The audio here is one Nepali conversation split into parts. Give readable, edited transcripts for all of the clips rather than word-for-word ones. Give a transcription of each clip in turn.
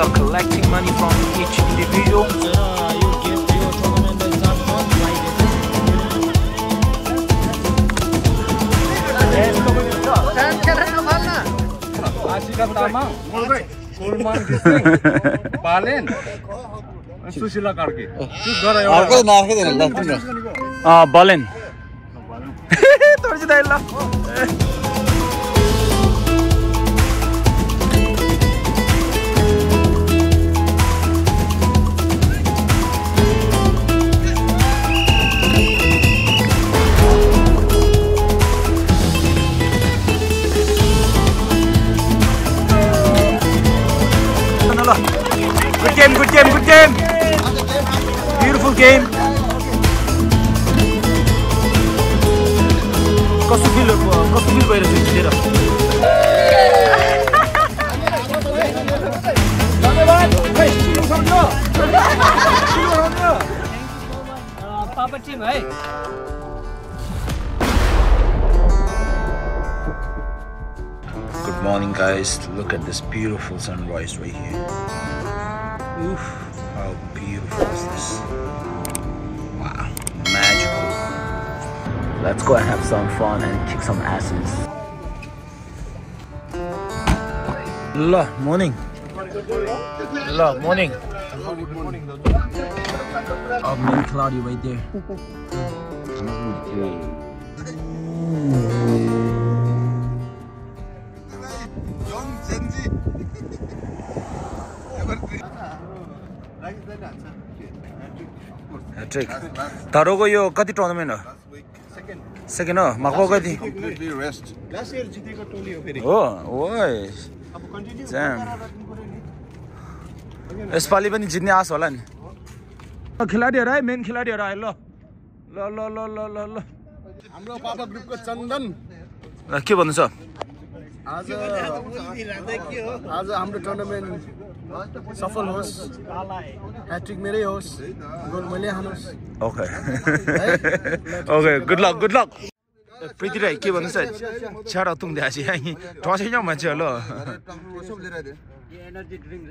are collecting money from each individual. You give your tournament and start fun like Ashika Tamang, Kulman Gising, Balen, Susila Karki. Balen. Torci dayla. Good game. Beautiful game. Kस्तो फिल भइरहेछ जितेर Papa team, hey. Good morning, guys. Look at this beautiful sunrise right here. Oof, how beautiful is this? Wow, magical. Let's go and have some fun and kick some asses. Morning. Morning. Oh, maybe cloudy right there. Hat-trick. Tarogo yo kati tournament ho? Second ho? Makbo kati? Completely rest. Last year जितेको टोली हो फेरि Oh, oi. अब कन्टिन्यू Damn. यसपालि पनि जित्ने आश होला नि खेलाडीहरु है मेन खेलाडीहरु आयो ल हाम्रो पापा ग्रुपको चन्दन ल के भन्नु छ आज हाम्रो टुर्नामेन्ट सफल होस् ह्याट्रिक मेरै होस् गोल मैले हानोस् ओके ओके गुड लक प्रीति राई के भन्नु छ छाडा तुङ द्यासी है टसै न मान्छे ल Energy drink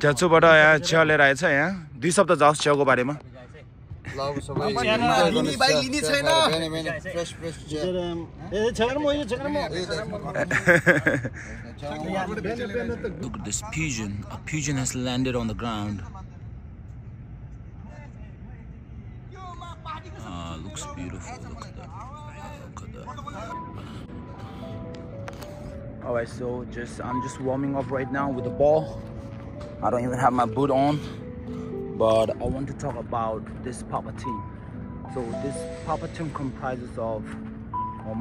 क्याचोबाट यहाँ चिया लिएर आएछ यहाँ 2 सप्ताह जाओस् चियाको बारेमा Look at this pigeon. A pigeon has landed on the ground. Looks beautiful. Look at that. Alright, so I'm just warming up right now with the ball. I don't even have my boot on, but I want to talk about this Papa team. So this Papa team comprises of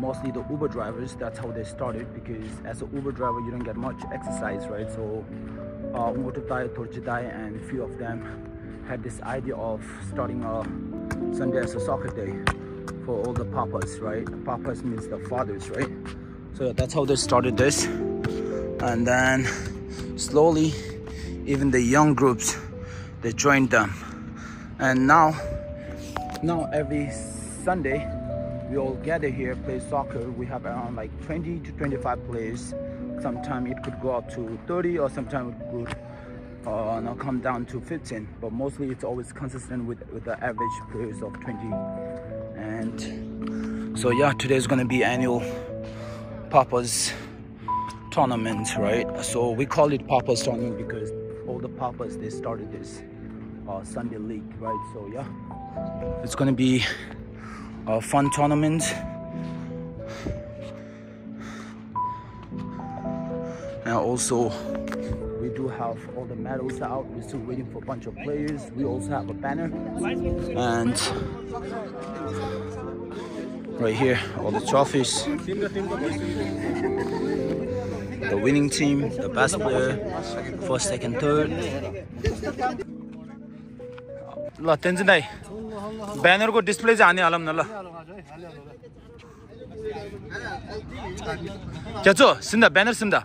mostly the Uber drivers. That's how they started, because as an Uber driver you don't get much exercise, right? So Mototai, Torchitai and a few of them had this idea of starting a Sunday as a soccer day for all the Papas, right? Papas means the fathers, right? So that's how they started this, and then slowly even the young groups, they joined them, and now every Sunday we all gather here, play soccer. We have around like 20 to 25 players. Sometimes it could go up to 30, or sometimes it could now come down to 15, but mostly it's always consistent with the average players of 20. And so yeah, today is going to be annual Papa's tournament, right? So we call it Papa's tournament because all the Papas, they started this Sunday league, right? So yeah, it's gonna be a fun tournament. And also we do have all the medals out. We're still waiting for a bunch of players. We also have a banner, and right here all the trophies, the winning team, the best player, first, second, third. ल तेन्जिन दाइ ब्यानरको डिस्प्ले चाहिँ हानि हालौँ न ल क्याचो सिन्दा banner सिन्दा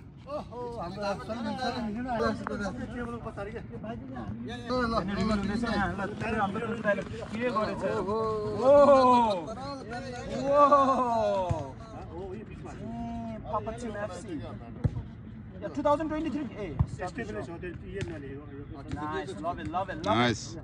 Yeah, 2023. Hey, Established hotel year na liyo. nice. Love it, love it, love it. Nice.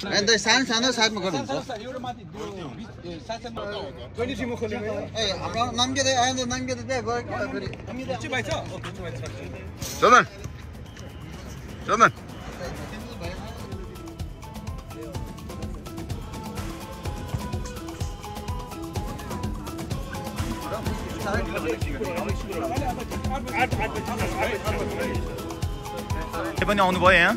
अन्त सानो सानो साथमा गर्नुहुन्छ हाम्रो नाम के अहिले नाम के त्यहाँ गयो Jonathan. Jonathan. पनि आउनुभयो यहाँ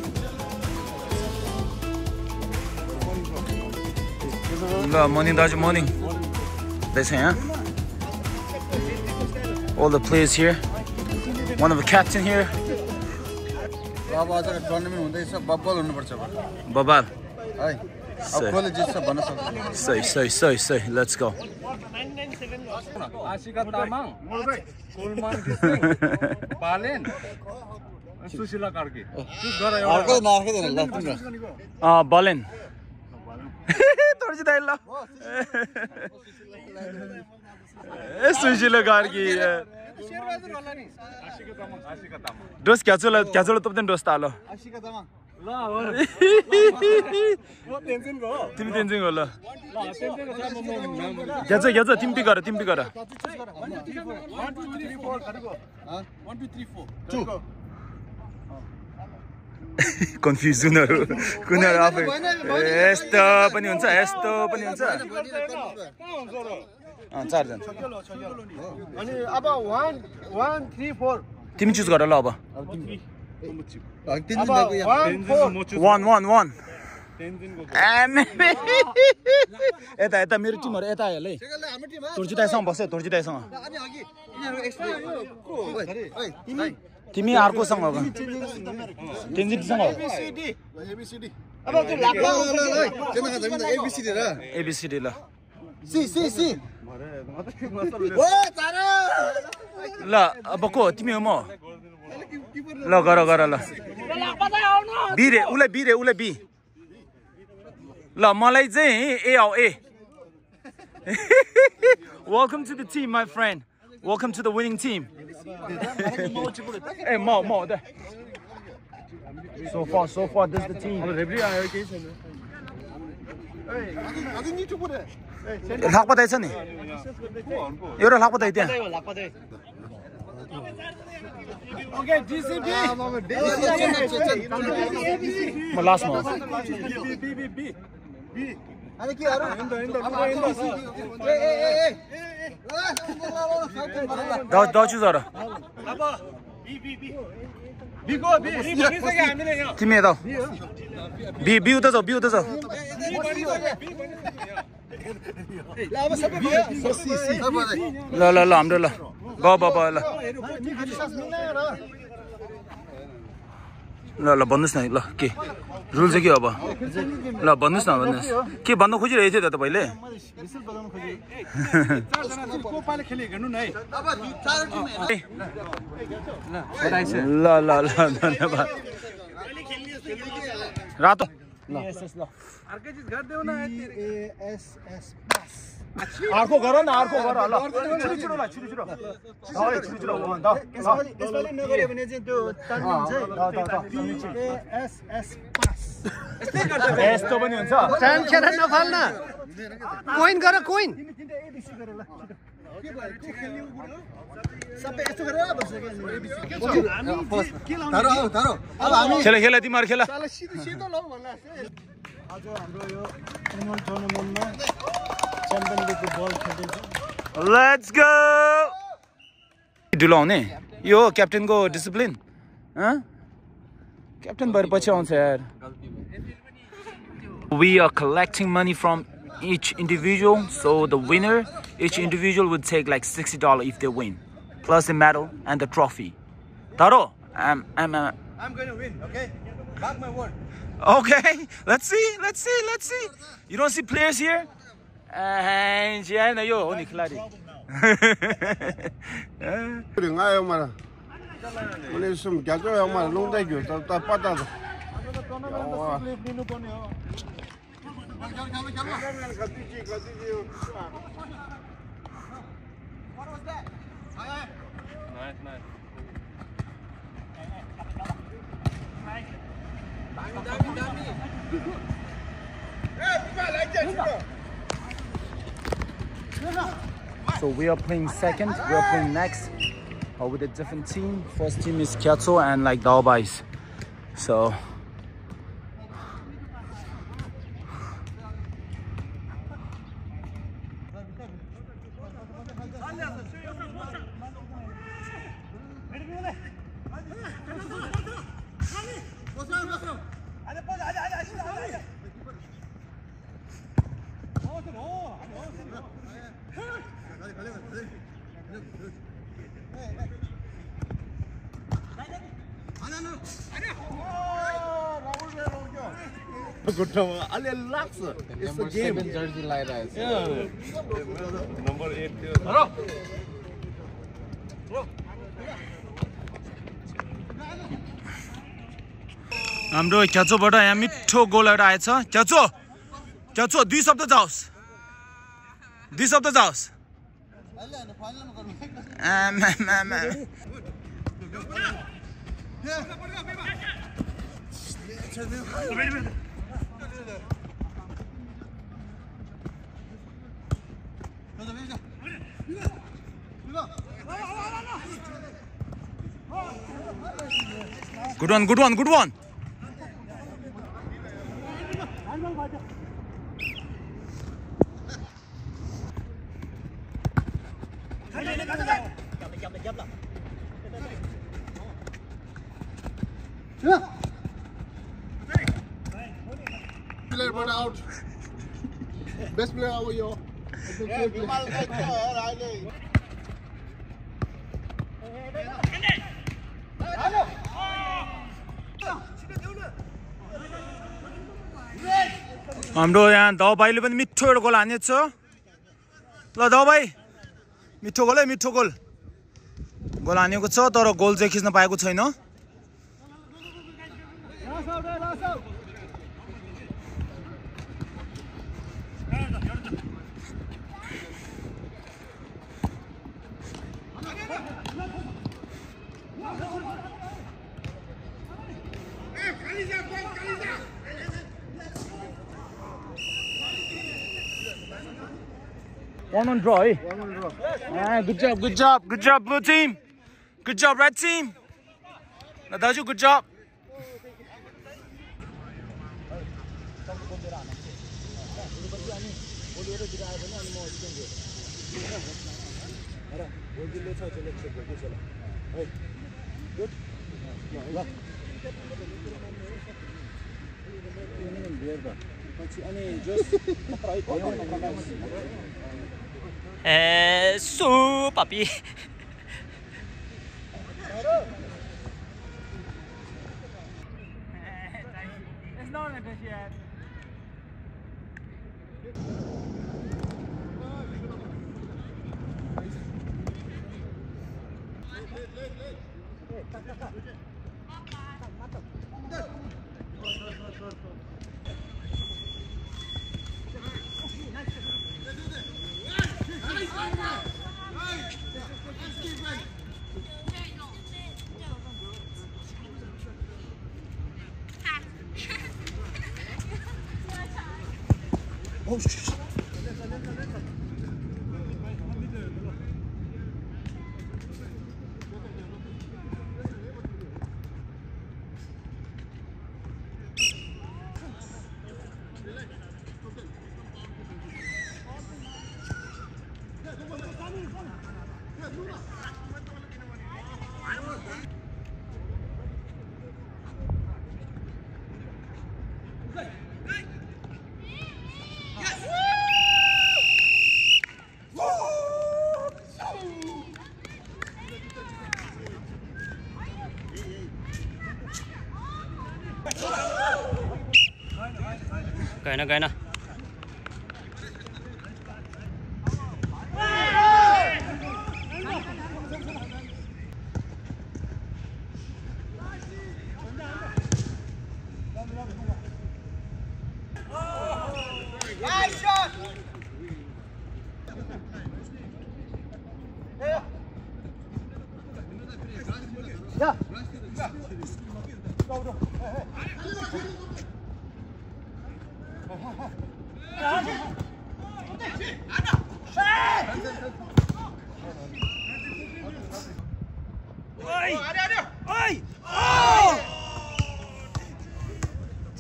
ल मर्निङ दाजु मर्निङ रहेछ यहाँ all the players here one of the captain here अब अझ टुर्नामेन्ट हुँदैछ बब्बल हुनुपर्छ बबाल है अब कसले जित्छ भन्न सक्छ सही let's go आशिका तामाङ कोलमान घिसिङ बालेन सुशीला कार्की चुज गर एउटा अर्को नआर्किदैन ल तिम्रो बलेन तोर्जिँदै ल सुशीला कार्की शेरबहादुर होला नि आशिका तामाङ डोस क्याचोला तप्दैन डोस तालो आशिका तामाङ ल हो म टेन्सन गयो तिमी टेन्सन हो ल ल टेन्सन छ म घ्याच तिमी पिक गर 1 2 3 4 खडको 1 2 3 4 2 कन्फ्युज कुनहरु आफै यस्तो पनि हुन्छ चारजना अनि अब 1 3 4 तिमी चुज गर ल अब तिन दिनको one यता मेरो टिमहरु यता आयो है हाम्रो टिम हो तोर्जिताइसँग बस्छ तोर्जिताइसँग अनि अघि यिनीहरु एक्स्ट्रा तिमी अर्कोसँग हो तेन्जिङसँग हो ABCD अब त्यो लाग्छ ल एबीसीडी र एबीसीडी ल सी ओ तारा ल अब को तिमी हो म ल गर ल बी रे उलाई बी ल मलाई चाहिँ ए आऊ ए welcome to the team my friend welcome to the winning team ए म the so far this is the team referee आयो केही छैन अझै निटो पुरे लाग्पदाइ छ नि एउटा लाग्पदाइ त्यहाँ ओके DCB म लास्टमा हो बी अनि के अरु द चुज गर अब बी को बी भनिसक्यो हामीले यहाँ तिमी यता बी उता जाऊ ल अब सबै भयो ल हाम्रो ल ल ल भन्नुहोस् न ल के रुल चाहिँ के अब ल भन्नुहोस् न के भन्न खोजिरहेको थियो त तपाईँले विसल बजाउन खोजे चारजना को पाले खेले हेर्नु न है अब चार टिम ल धन्यवाद रातो ल अर्कै चीज गर्देऊ न एएसएस प्लस अर्को गर ल छिटो यसपालि नगर्यो भने चाहिँ त्यो टर्निङ चाहिँ एएसएस प्लस यस्तो पनि हुन्छ टाइम खेर नफाल्न कोइन गर कोइन तिनटा एबीसी गरे ल सबै यस्तो गरेर बस्छ के हामी के लाउने धरो अब हामी खेला तिमीहरु खेला साला सिधो लौ भन्ला आज हाम्रो यो एनुअल टुर्नामेन्टमा च्याम्पियन लिगको बल खेल्दैछ लेट्स गो ढिलो आउने यो क्याप्टेनको डिसिप्लिन क्याप्टेन भएर पछि आउँछ यार we are collecting money from each individual, so the winner, each individual would take like $60 if they win, plus the medal and the trophy. Taro, I'm going to win, okay? Mark my word. okay. Let's see. You don't see players here, Chị em này vô ổn định lại đi. Đừng ai ông mà. Mình xem cái chỗ ông mà luôn đây kiểu ta bắt ta. So we are playing second, we are playing next with a different team. First team is Kyatso and like Daobais. So It's the game. jersey light eyes. Yeah. Number 8. हाम्रो क्याचोबाट यहाँ मिठो गोल एउटा आएछ क्याचो क्याचो 2 शब्द जाओस् 2 शब्द जाओस् Good one, good one, good one. Player brought out. Best player over here. हाम्रो यहाँ दाउभाइले पनि मिठो एउटा गोल हानेछ ल दाउभाइ मिठो गोल है मिठो गोल गोल हानेको छ तर गोल चाहिँ खिच्न पाएको छैन One on draw, eh? One on draw. Good job, good job, good job, blue team. Good job, red team. Nadaju, good job. Su papi. Oh shit. Gãy nó.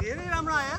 धेरै राम्रो आयो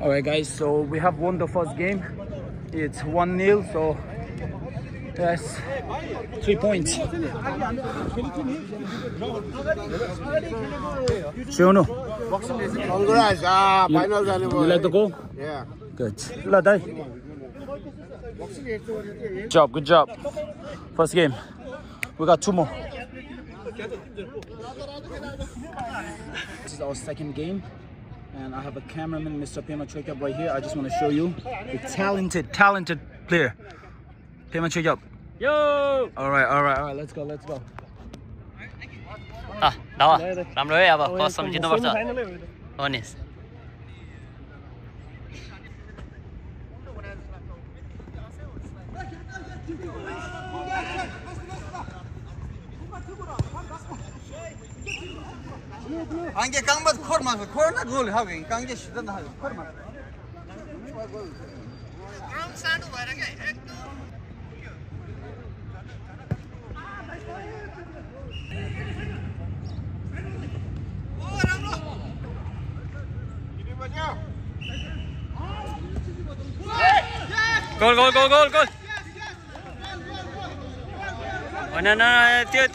Alright guys, so we have won the first game. It's 1-0, so that's 3 points. Shionu, Congrats, final you like the goal? Yeah. Good. Ladai. Good job. First game. We got 2 more. This is our second game. And I have a cameraman, Mr. Pema Choikap, right here. I just want to show you the talented player. Pema Choikap. Yo! Alright, let's go. Đó, làm rồi à, có xong chín nó bắt honest. Ange kangbat korma korna gol having kange shidan ha korma ram sadu bhayera ke ekdam o ramro ini bajao Gol. Oh no, Tio.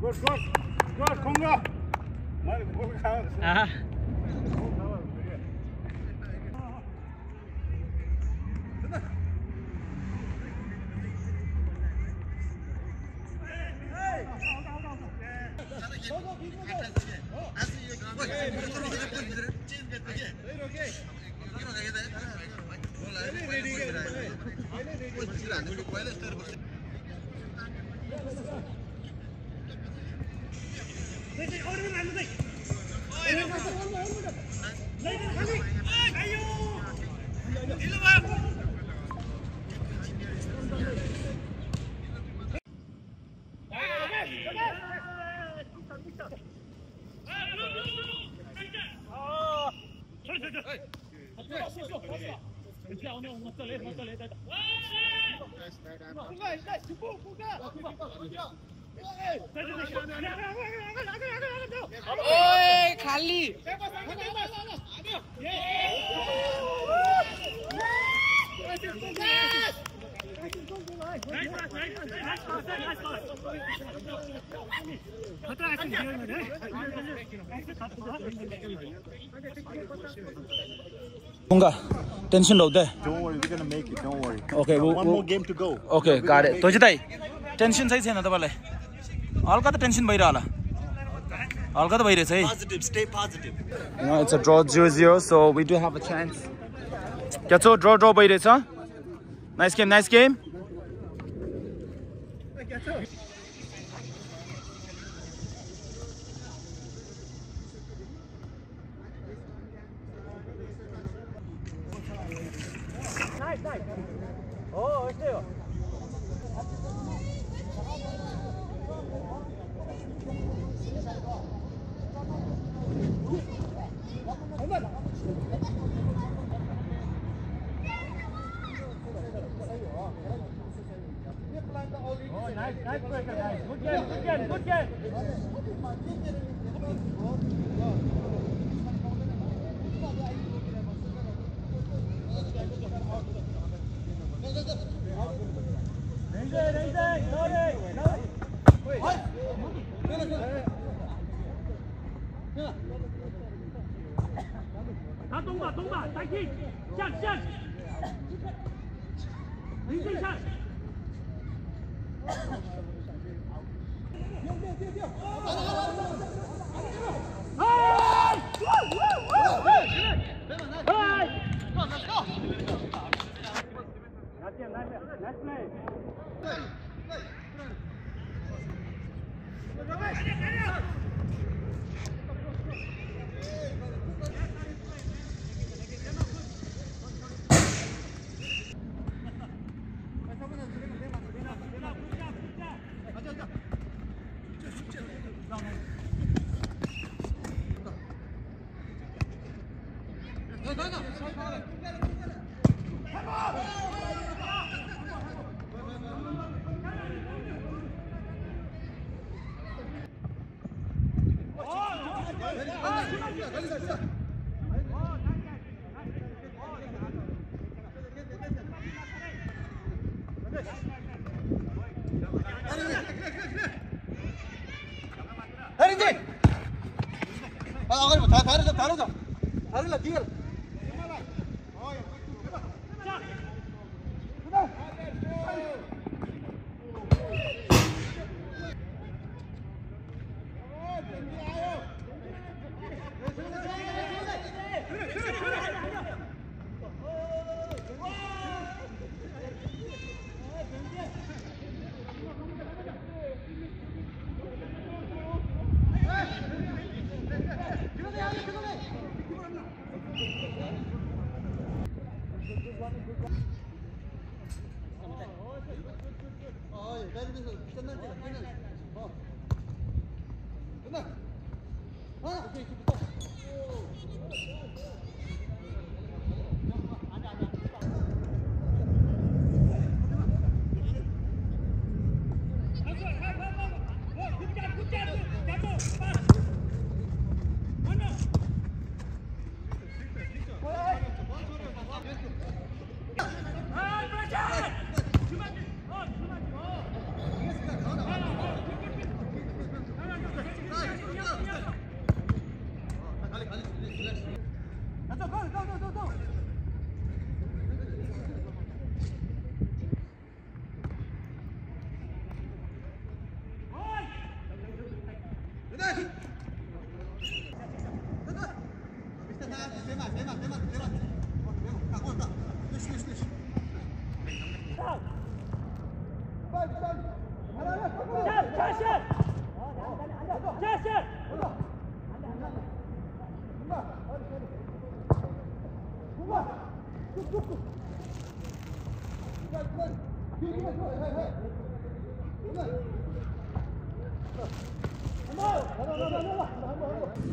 Good, Konga. ओए खाली Konga, tension low there. Don't worry, we're gonna make it. Don't worry. Okay, One more game to go. Okay, got it. तो जिताई tension सही छैन तपाईलाई हल्का त tension भइरहला हल्का त भइरहेछ है Positive, stay positive. You know, it's a draw 0-0, so we do have a chance. क्या छ draw भइरहेछ nice game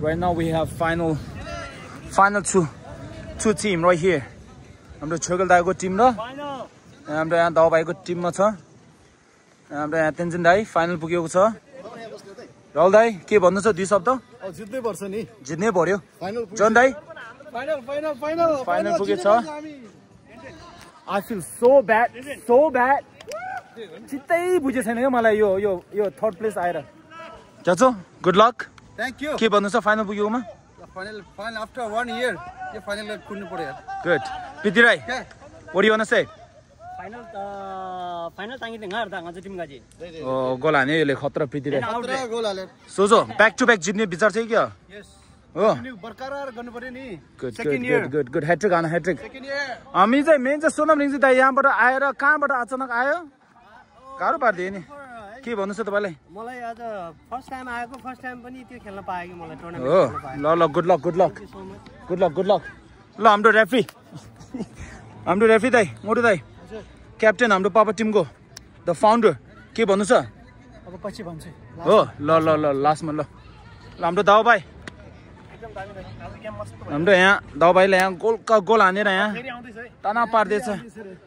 Right now we have final two team right here. हाम्रो छोगल दाइको टिम र हाम्रो यहाँ दाउ भाइको टिममा छ. हाम्रो यहाँ तेन्जिन दाइ फाइनल पुगेको छ. राहुल दाइ के भन्नु छ दुई शब्द? जित्नै पर्छ नि. जित्नै पर्यो. जन दाइ final पुगेछ. I feel so bad. चित्तै बुझे छैन के मलाई यो थर्ड प्लेस आएर. चाचो गुड लक. Thank you. के भन्नु छ फाइनल पुगेकोमा? Final after 1 year. यो फाइनल कुद्नु पर्यो यार. Good. Piti Rai, what do you want to say? Final तांगी नगार दा गाजु टिम गाजी. गोल हाने यसले खतरा Piti Rai. खतरा गोल हाले. सोचो ब्याक टु ब्याक जित्ने विचार छ क्या? Yes. हो. बरकरार गर्नु पर्यो नि. Good. Hat-trick आना hat-trick. Second year. हामी चाहिँ मेन चाहिँ सोनम रिङजी दाइ यहाँबाट आएर कहाँबाट अचानक आयो? गाह्रो पार्दियो नि. के भन्नु छ तपाईलाई? मलाई आज फर्स्ट टाइम पनि त्यो खेल्न पाए कि मलाई टुर्नामेन्ट हो. खेल्न पाए. ल गुड लक. ल हाम्रो रेफ्री दाइ, मोटु दाइ. क्याप्टेन हाम्रो पापा टिमको द फाउन्डर के भन्नु छ? अब पछि भन्छु. हो ल लास्टमा ल हाम्रो दाउ भाइ हाम्रो यहाँ दाउ भाइले यहाँ गोल हानेर यहाँ तना पार्दैछ.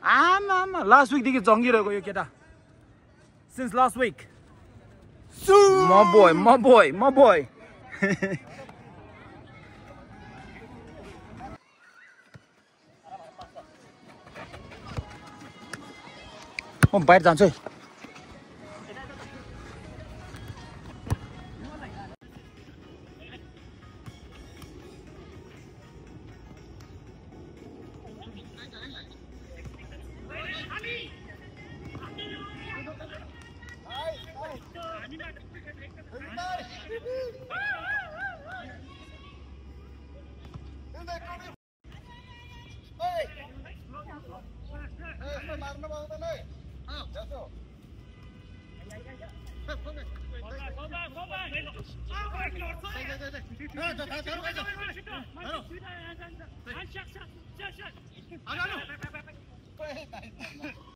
आमा लास्ट विकदेखि जङ्गिरहेको यो केटा. Since last week. My boy. म बाहिर जान्छु है.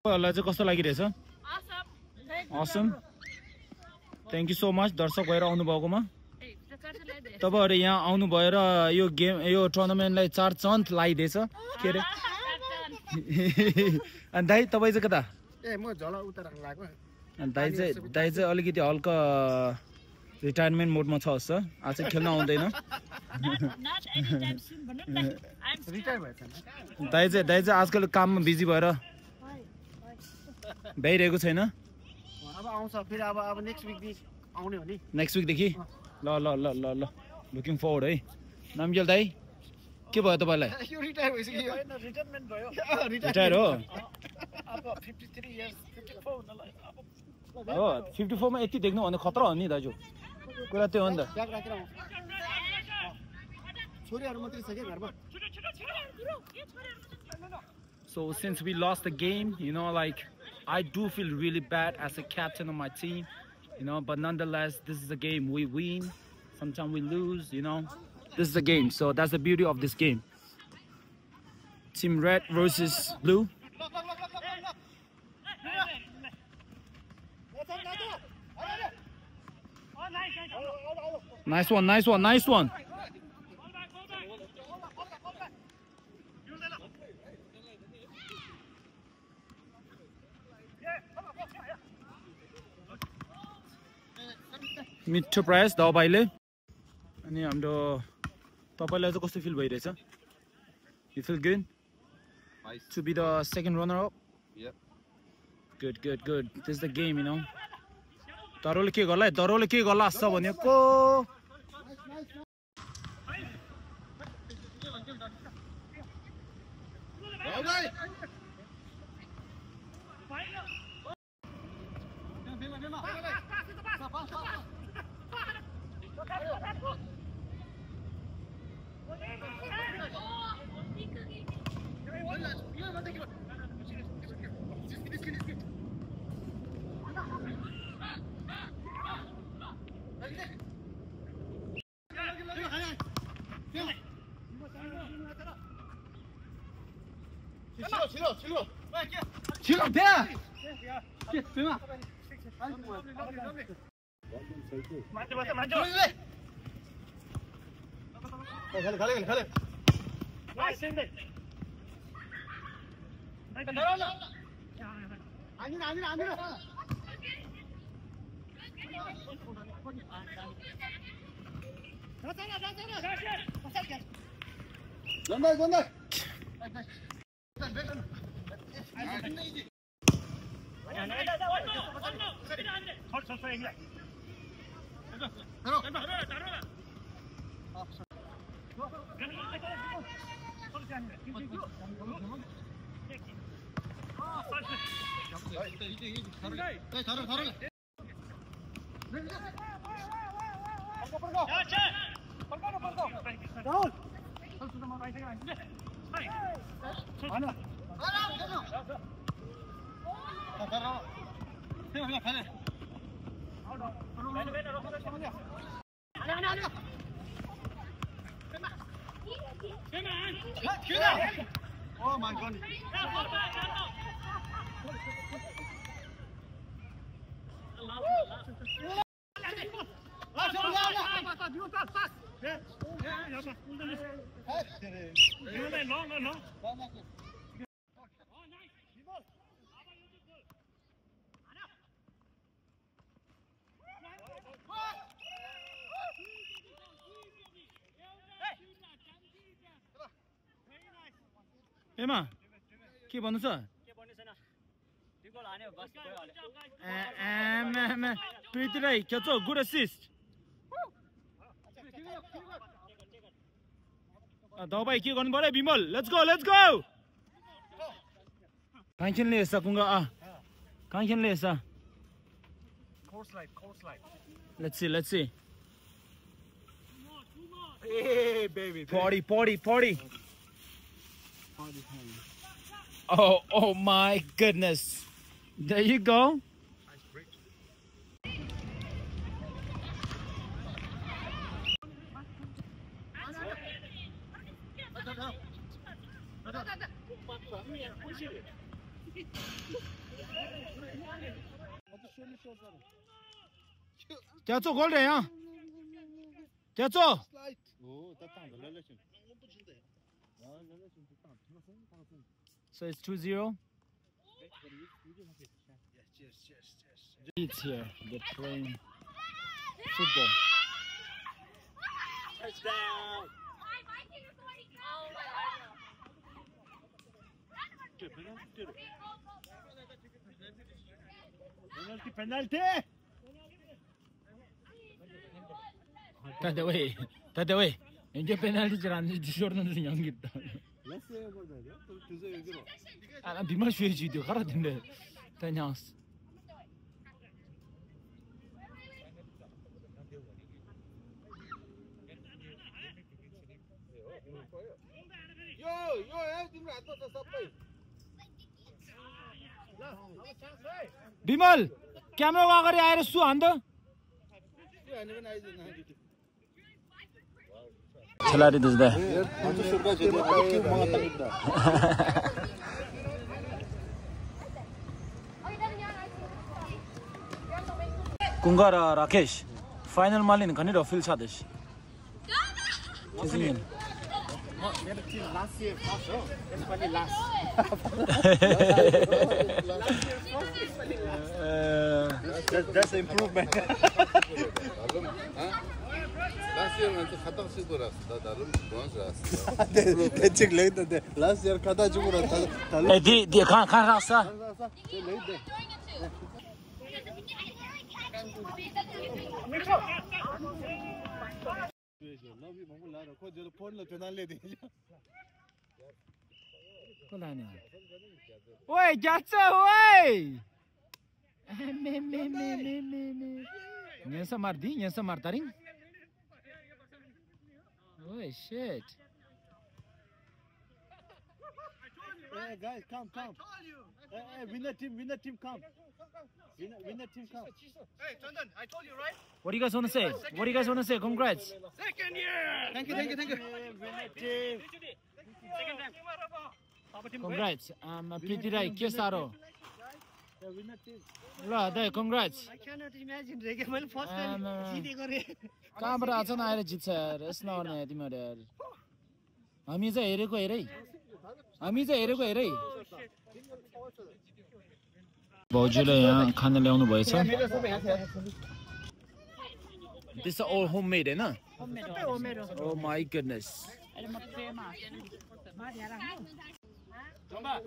मलाई चाहिँ कस्तो लागिरहेछ? Awesome. Thank you so much दर्शक भएर आउनु भएकोमा. तपाईहरु यहाँ आउनु भएर यो गेम यो टुर्नामेन्टलाई चार चन्द लाइदिएछ. के रे? अनि दाइ तपाई चाहिँ कता? म झला उता राख्न लाग्यो. अनि दाइ चाहिँ अलिकति हल्का रिटायरमेन्ट मोडमा छ हस्. आज चाहिँ खेल्न आउँदैन. दाइ चाहिँ आजकल काममा बिजी भएर भइरहेको छैन. अब आउँछ फेरि अब नेक्स्ट विक देखि आउने हो नि. नेक्स्ट विक देखि ल लुकिङ फरवर्ड है. नामगेल दाइ के भयो तपाईलाई? यो रिटायर भइसक्यो. रिटायरमेन्ट भयो. रिटायर हो. अब 53 इयर्स 54 हुनलाई. हो 54 मा यति देख्नु भने खतरा हो नि दाजु. कुरा त्यो हो नि त. छोरीहरु मात्रै छ के घरमा. So since we lost the game, you know, like I do feel really bad as a captain of my team, you know, but nonetheless, this is a game. We win, sometimes we lose, you know. This is a game, so that's the beauty of this game. Team Red versus Blue. Nice one. मिठो प्रयास दाउ भाइले. अनि हाम्रो तपाईलाई चाहिँ कस्तो फिल भइरहेछ? You feel good? Nice. To be the second runner up? Yep. Good. This is the game, you know. दरोले के गर्ला छ भनेको. छिलो त्यहाँ के पेमा खाले Oh my god. एमा के भन्नु छ गुड असिस्ट दबाई के गर्नु पर्यो विमल लेट्स गो कहाँ खेल्ने यस्ता कुङ्गा कहाँ खेल्ने यस्ता let's see Hey, baby. Party. Oh my goodness. There you go. Tiazo gol ya. Tiazo. So it's 2-0. It's here. They're playing football. Touchdown. Penalty. Tada way. Enje penalty jaran jordan yang gitu. Ana bima şuye gidiyor. Kara dinle. Tanyas. Bimal, camera अगाडि आएर सु हान्द खेलाडी देख्दा कुंगा र राकेश फाइनल मा लिन खनि र फिल सादेश किसिङ मेरो टिम लास्ट इयर फर्स्ट हो यसपालि last that's improvement Last year man khata sido rasta dalum bronze rasta Tecik leydi de last year khata jumura ए दि खान रास्ता leydi Lobby mo la ro ko jelo phone lo penalty de कोलाने ओए जाछ ओए मे Nyensa martaring. Oh shit. Hey guys, come. Hey, winner team, come. Winner team, come. Hey, Chandan, I told you, right? What do you guys want to say? Congrats. Second year. Thank you. Winner team. Second time. Congrats. Pretty right. के सारो. ल दाइ congrats. I cannot imagine रेगे मैले फर्स्ट टाइम जितेको रे. कहाँबाट अचानक आएर जित्छ यार. यस्तो नगर्नु यार तिमीहरु यार. हामी चाहिँ हेरेको हेरै. भाउजूले यहाँ खाना ल्याउनु भएछ. This is all homemade, हैन? Homemade. Oh my goodness.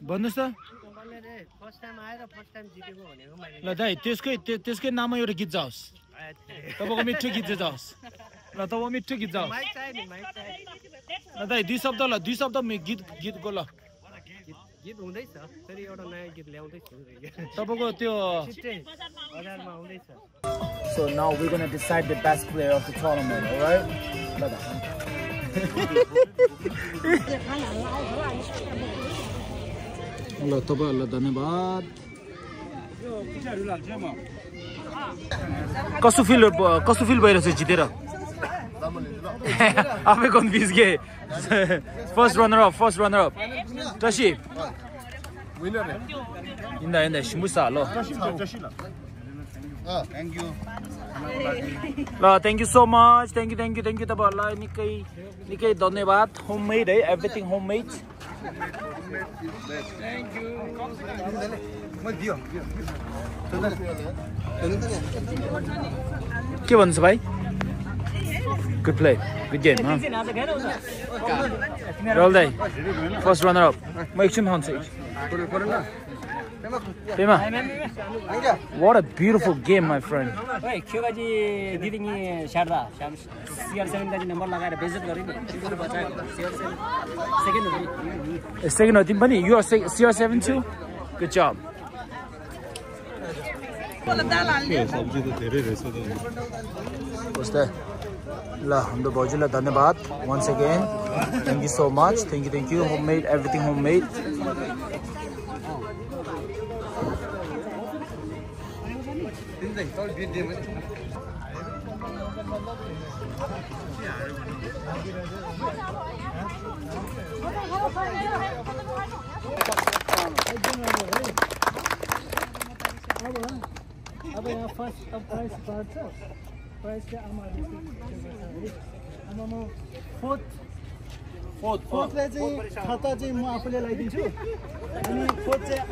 भन्नुस् त फर्स्ट टाइम आएर फर्स्ट टाइम जितेको भनेको मैले ल दाइ त्यसकै नाममा एउटा गीत जाओस् तपाईको मिठो गीत जाओस् ल तपाईको मिठो गीत जाओस् माइक चाहियो ल दाइ दुई शब्द गीत गो ल गीत हुँदैछ फेरि एउटा नयाँ गीत ल्याउँदै छु तपाईको त्यो बजारमा आउँदैछ So now we're gonna decide the best player of the tournament, alright? ल तपाईहरुलाई धन्यवाद कसो फिल भइरहेछ जितेर आफै कन्फ्युज के first runner up Tashi winner इंदा शिमुसा ल थ्यांक यू ल thank you so much thank you तपाईहरुलाई निकै धन्यवाद होममेड है एभ्रिथिङ होममेड थ्यांक यू के भन्छ भाइ गुड प्ले गुड गेम रोल दाइ फर्स्ट रनर अप म एकछिन खान्छु Pema, what a beautiful game, my friend. Hey, Kyogaji didn't Sharda. CR7 number like a visit. Second team bunny, you are CR7 too? Good job. What's that? La, hamdo bajula dhanyawad once again. Thank you so much. Thank you. Homemade, everything homemade. अब यहाँ फर्स्ट प्राइस पार्छ प्राइस चाहिँ आमाले फोर्थले चाहिँ खाता चाहिँ म आफूले लगाइदिन्छु अनि फोर्थ चाहिँ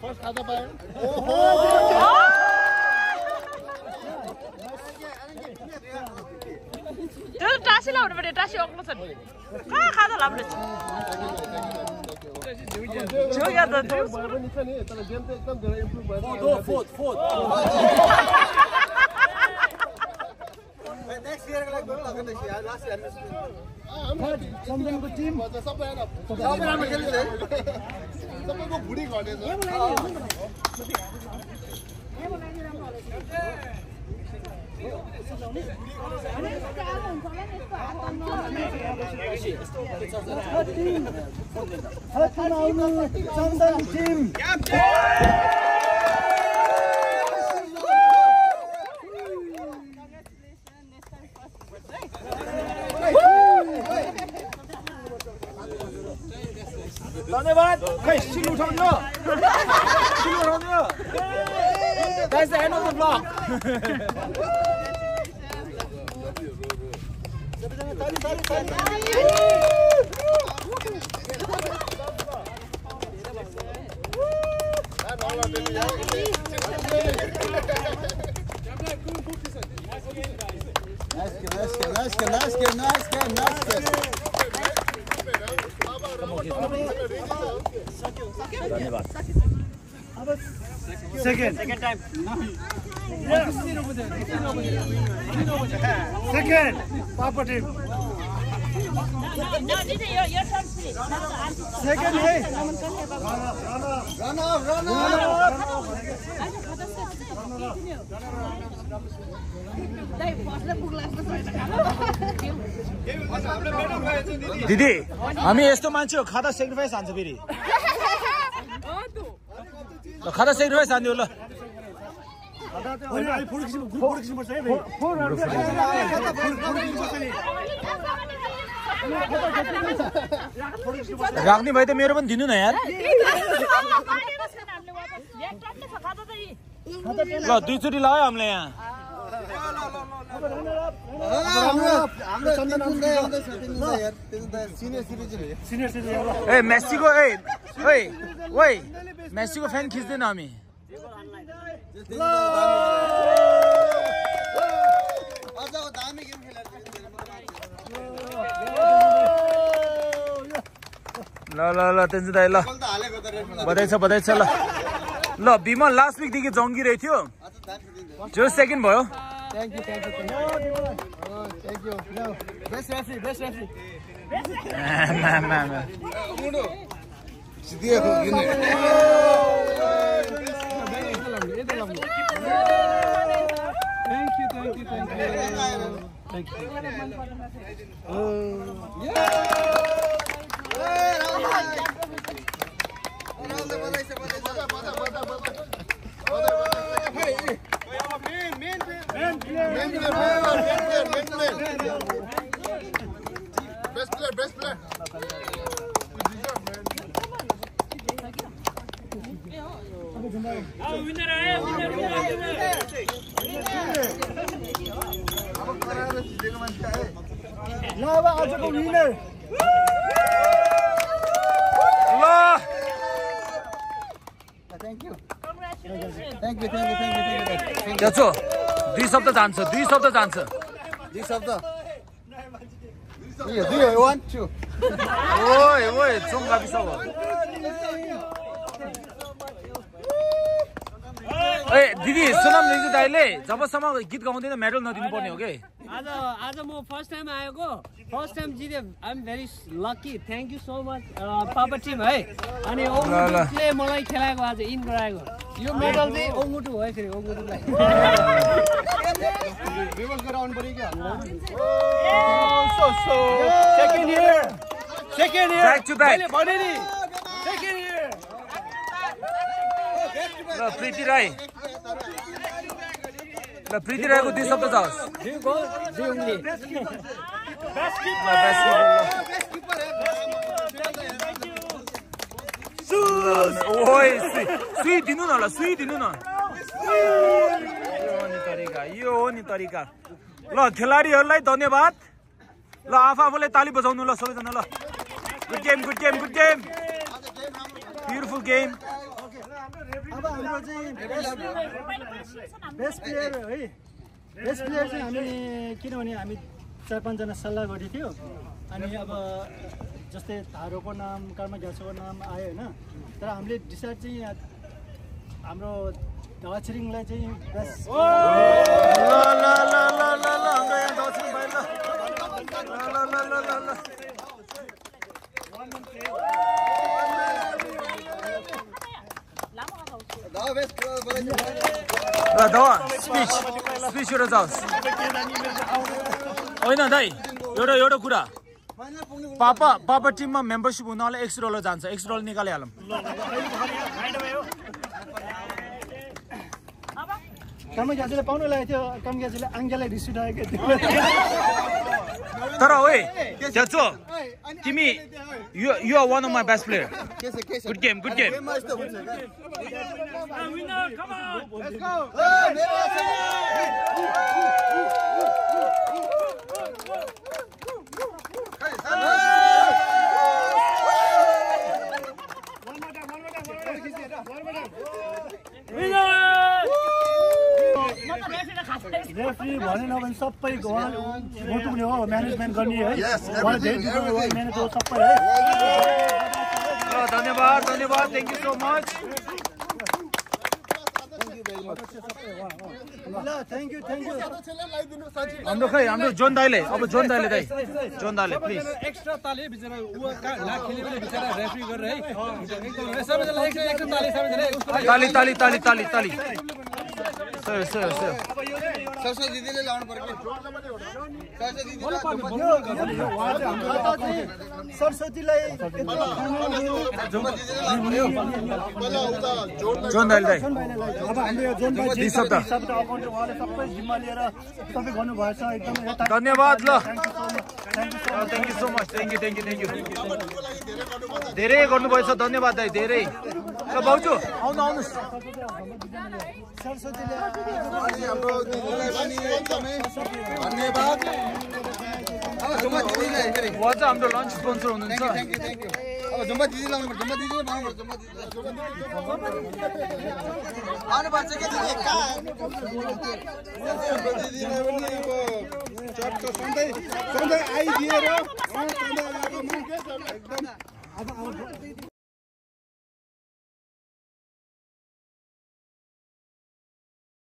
फर्स्ट खाता पायो त्यो टासी लाउनु पर्यो टासी अग्लो छ नि कहाँ खाजा लाउनु छ जो या त पनि छ नि तर गेम त एकदम धेरै इम्प्रुभ भयो फोर्थ नेक्स्ट इयर को लागि गरौँ न यार लास्ट इयर सम्झनको टिम सबै राम्रो खेल्छ सबैको भुडी घटेछ चन्दन टिम धन्यवाद खै सिल उठाउनु That's the end of the vlog. Nice game. धन्यवाद Second time. Yes. Second Papa team. No, this is your turn, please. Second hey. Run off. दिदी हामी यस्तो मान्छे हो खाता सेक्रिफाइस हान्छ फेरि ल खाता सेक्रिफाइस हान्दियो ल राख्ने भाइ त मेरो पनि दिनु न यार ल दुईचोटि लगायो हामीले यहाँ ए मेस्सीको मेस्सीको फ्यान खिच्दैन हामी ल ल ल तेन्जु दाइ ल बधाई छ ल ल बिमल लास्ट विकदेखि जङ्गिरहेको थियो जो सेकेन्ड भयो Thank you. No. Best referee. Thank you. Best player. Now आजको winner. Thank you. त्याचो 2 शब्द जान्छ 2 शब्द जान्छ 2 शब्द 1 2 ओइ चोङ्गा बिसाउ ए दिदी सुनम निजु दाइले जबसम्म गीत गाउँदैन मेडल नदिनु पर्ने हो के आज म फर्स्ट टाइम आएको फर्स्ट टाइम जिते I am very lucky thank you so much पापा टिम है अनि ओमुटुले मलाई खेलाएको आज इन गराएको यो मेडल चाहिँ ओमुटु हो फेरि ओमुटुलाई रिभर्स गरेर आउनु पर्यो क्या second year back to back मैले भने नि सेकेन्ड इयर ल प्रीति राई ल प्रीति राईको 2 शब्द जाओस् ओइ सुई दिनु न ल सुई दिनु न यो हो नि तरिका ल खेलाडीहरूलाई धन्यवाद ल आफूले ताली बजाउनु ल सबैजना ल गुड गेम ब्युटिफुल गेम अब हाम्रो चाहिँ बेस्ट प्लेयर है बेस्ट प्लेयर चाहिँ हामी किनभने हामी 4-5 जना सल्लाह गरेको थियो अनि अब जस्तै थारोको नाम कर्मा ग्यासोको नाम आयो हैन तर हामीले डिसाइड चाहिँ हाम्रो दक्षिङलाई चाहिँ बेस्ट ल हाम्रो यहाँ दक्षिङ भाइ ल स्पिच एउटा जाओस् होइन दाइ एउटा कुरा पापा टिममा मेम्बरसिप हुनाले $1 जान्छ $1 निकालिहालौँ कर्मा ग्यासोले पाउनु लागेको थियो कर्मा ग्यासोले आङ्गेलाई रिस उठाएको थियो तर ओए त्याचो तिमी you are one of my best player good game winner come on let's go referee भने नभने सबै मोटु पनि हो म्यानेजमेन्ट गर्ने है उहाँ धेरै म्यानेज हो सबै है धन्यवाद थ्याङ्क यू सो मच ल थ्याङ्क यू हाम्रो जोन दाइले प्लिज एक्स्ट्रा ताली बिचरा उ ला खेले पनि बिचरा रेफ्री गरेर है एकदम सबैजनालाई एकदम ताली सबैजनालाई ताली सर सरस्वती दिदीले लाउनु पर्यो सरस्वती दिदीले सरस्वतीलाई जोन दाइ अब हामीले जोन भाइ शब्द अकाउन्ट उहाँले सबै जिम्मा लिएर सबै गर्नुभएछ एकदम धन्यवाद ल thank you so much thank you धेरै गर्नुभएछ धन्यवाद दाइ धेरै ल भाउजू आउनुहोस् सरस्वतीले हाम्रो दिदीलाई पनि एकदमै धन्यवाद अब जुम्बा दिदीलाई फेरि उहाँ चाहिँ हाम्रो लन्च स्पोन्सर हुनुहुन्छ थ्याङ्क यू अब जुम्बा दिदी लाउनु पर्छ जुम्बा दिदीले बनाउनु पर्छ जुम्बा आउनु पर्छ के दिदी दिदीलाई पनि अब चट्ट सधैँ आइदिएर एकदम